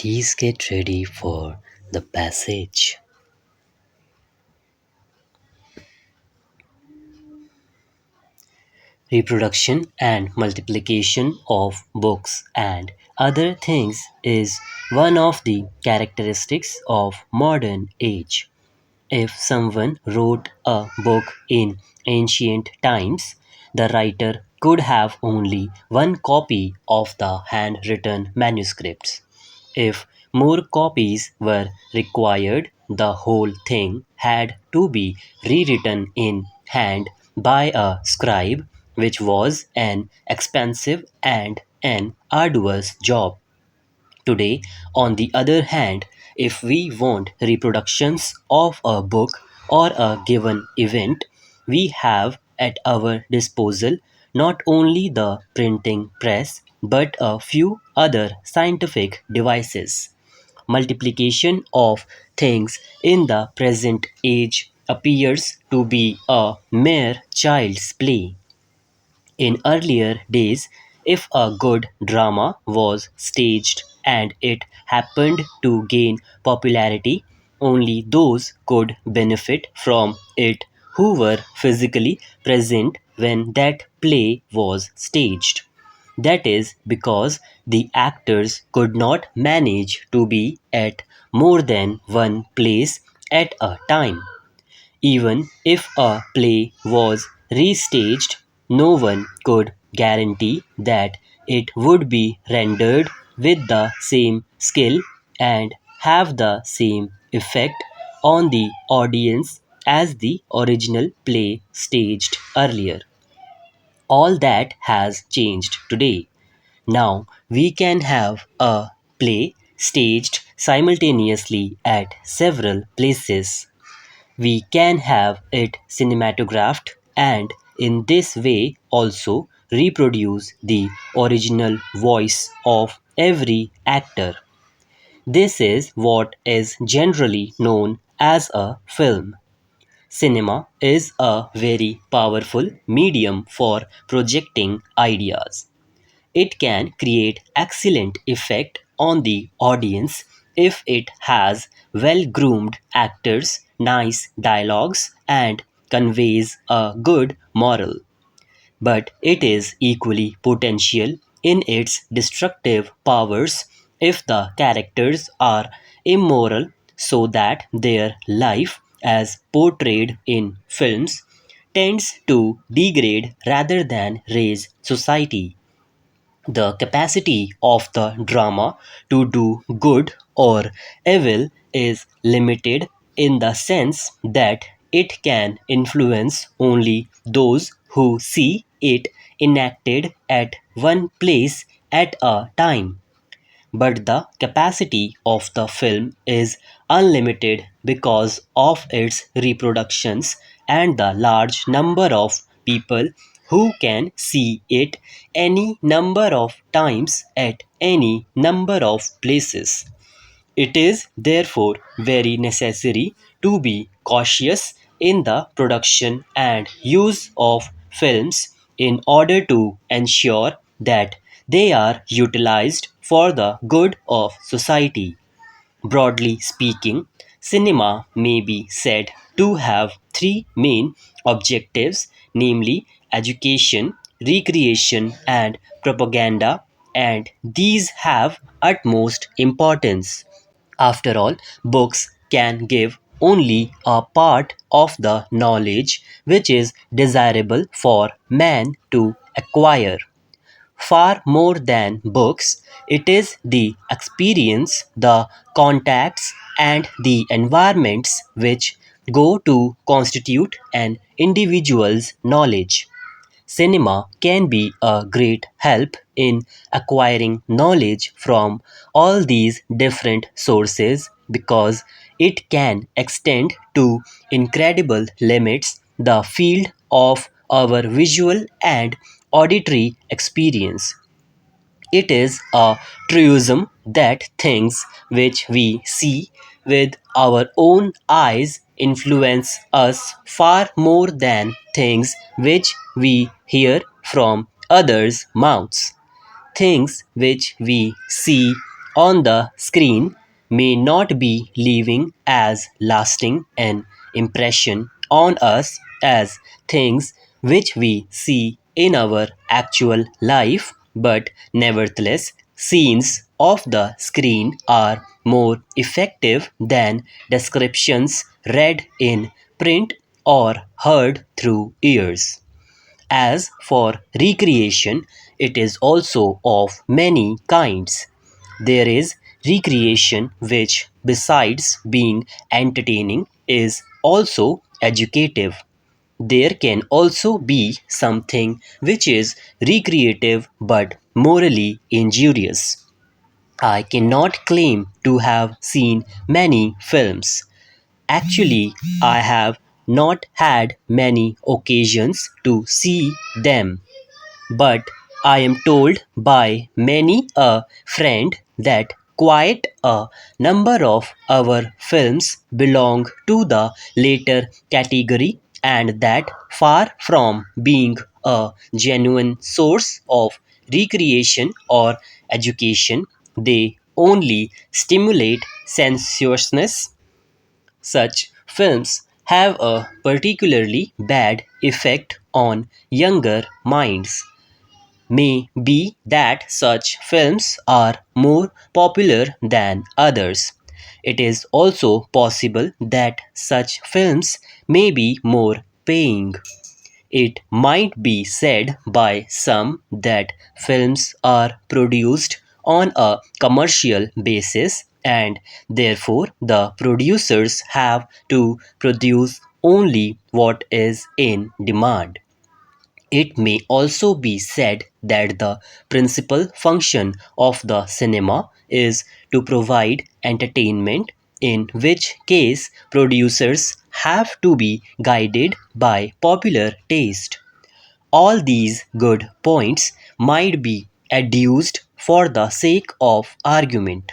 Please get ready for the passage. Reproduction and multiplication of books and other things is one of the characteristics of modern age. If someone wrote a book in ancient times, the writer could have only one copy of the handwritten manuscripts. If more copies were required, the whole thing had to be rewritten in hand by a scribe, which was an expensive and an arduous job. Today, on the other hand, if we want reproductions of a book or a given event, we have at our disposal not only the printing press but a few other scientific devices. Multiplication of things in the present age appears to be a mere child's play. In earlier days, if a good drama was staged and it happened to gain popularity, only those could benefit from it who were physically present when that play was staged. That is because the actors could not manage to be at more than one place at a time. Even if a play was restaged, no one could guarantee that it would be rendered with the same skill and have the same effect on the audience as the original play staged earlier. All that has changed today. Now we can have a play staged simultaneously at several places. We can have it cinematographed and in this way also reproduce the original voice of every actor. This is what is generally known as a film. Cinema is a very powerful medium for projecting ideas. It can create excellent effect on the audience if it has well-groomed actors, nice dialogues and conveys a good moral. But it is equally potential in its destructive powers if the characters are immoral so that their life as portrayed in films tends to degrade rather than raise society. The capacity of the drama to do good or evil is limited in the sense that it can influence only those who see it enacted at one place at a time. But the capacity of the film is unlimited because of its reproductions and the large number of people who can see it any number of times at any number of places. It is therefore very necessary to be cautious in the production and use of films in order to ensure that they are utilized for the good of society. Broadly speaking, cinema may be said to have three main objectives, namely education, recreation, and propaganda, and these have utmost importance. After all, books can give only a part of the knowledge which is desirable for man to acquire. Far more than books, it is the experience, the contacts, and the environments which go to constitute an individual's knowledge. Cinema can be a great help in acquiring knowledge from all these different sources because it can extend to incredible limits the field of our visual and auditory experience. It is a truism that things which we see with our own eyes influence us far more than things which we hear from others' mouths. Things which we see on the screen may not be leaving as lasting an impression on us as things which we see in our actual life, but nevertheless, scenes of the screen are more effective than descriptions read in print or heard through ears. As for recreation, it is also of many kinds. There is recreation which, besides being entertaining, is also educative. There can also be something which is recreative but morally injurious. I cannot claim to have seen many films. Actually, I have not had many occasions to see them, but I am told by many a friend that quite a number of our films belong to the later category and that far from being a genuine source of recreation or education, they only stimulate sensuousness. Such films have a particularly bad effect on younger minds. May be that such films are more popular than others. It is also possible that such films may be more paying. It might be said by some that films are produced on a commercial basis and therefore the producers have to produce only what is in demand. It may also be said that the principal function of the cinema is to provide entertainment, in which case producers have to be guided by popular taste. All these good points might be adduced for the sake of argument,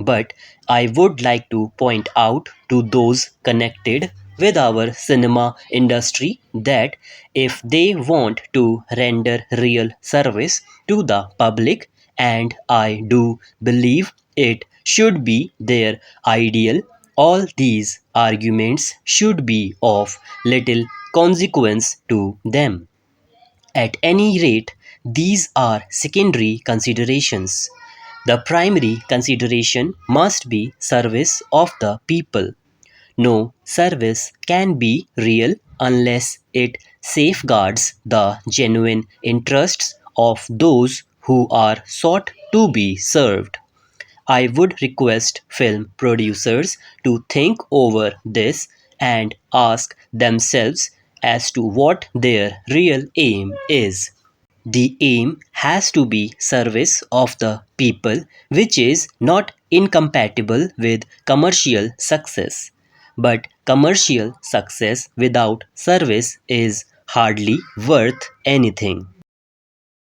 but I would like to point out to those connected with our cinema industry that if they want to render real service to the public, and I do believe it should be their ideal, all these arguments should be of little consequence to them. At any rate, these are secondary considerations. The primary consideration must be service of the people. No service can be real unless it safeguards the genuine interests of those who are sought to be served. I would request film producers to think over this and ask themselves as to what their real aim is. The aim has to be service of the people, which is not incompatible with commercial success. But commercial success without service is hardly worth anything.